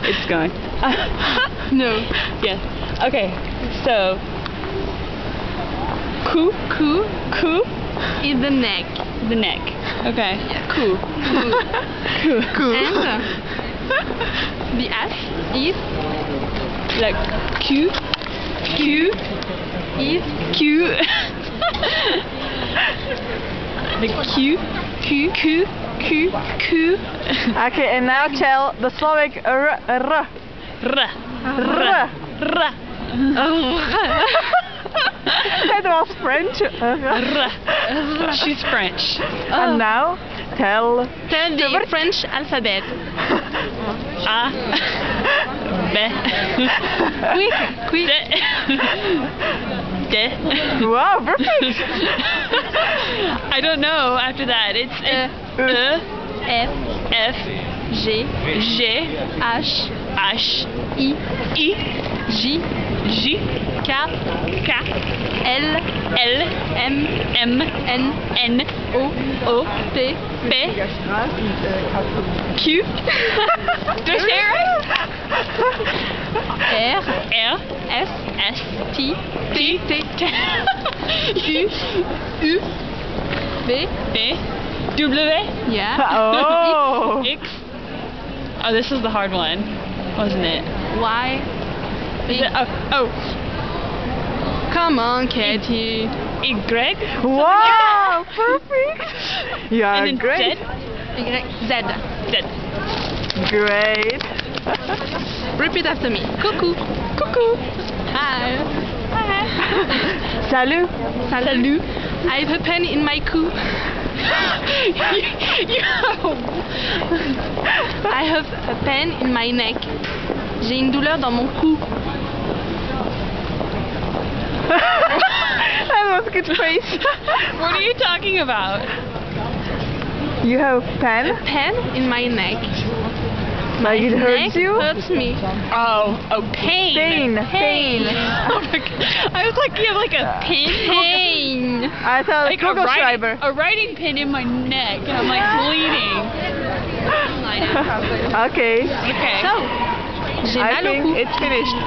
It's going. No. Yes. Okay. So. Cou. Is the neck. The neck. Okay. Yeah, cou. Cou. And the S is Like Q. is Q. The Q. Okay, and now tell the Slavic r. R. R. It was French. R. She's French. And now tell the French alphabet. A. B. Quick. D. wow, perfect. I don't know after that. It's F F. G G. H H. I I. J J. K K. L L. M M. N N. O O. P P. Q. Do I say it right? R R. S S. T T. U U V B. W. yeah Oh. X. Oh, this is the hard one, wasn't it? Y Is it? Oh. Come on, Katie. Y. Wow, perfect. You are And then great. Z. Z. Great. Repeat after me. Coucou. Hi. Salut. Salut. I have a pen in my cou. I have a pen in my neck. J'ai une douleur dans mon cou. That was a good face. What are you talking about? You have pen? Pen in my neck. Like it Neck hurts you? hurts me. Oh, pain. Pain. Oh my God. I was like, you have like a pin? Pain. I thought Like Kugelschreiber. a writing pin in my neck, and I'm like bleeding. Okay. Okay. So, j'ai I mal au think cou. it's finished.